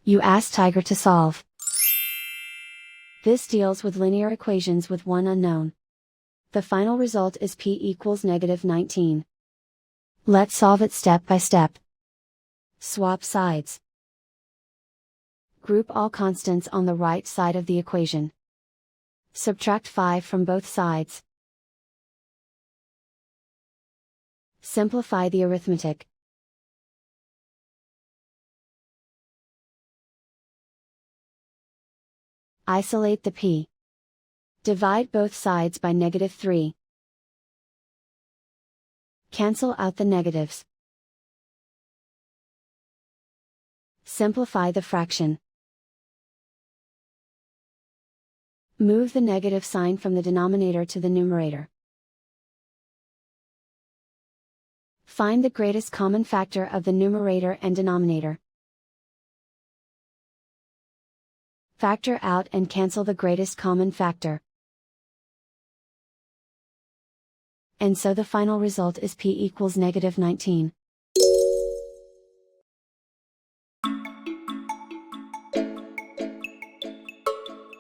You ask Tiger to solve. This deals with linear equations with one unknown. The final result is p equals -19. Let's solve it step by step. Swap sides. Group all constants on the right side of the equation. Subtract 5 from both sides. Simplify the arithmetic. Isolate the p. Divide both sides by -3. Cancel out the negatives. Simplify the fraction. Move the negative sign from the denominator to the numerator. Find the greatest common factor of the numerator and denominator. Factor out and cancel the greatest common factor. And so the final result is p equals -19.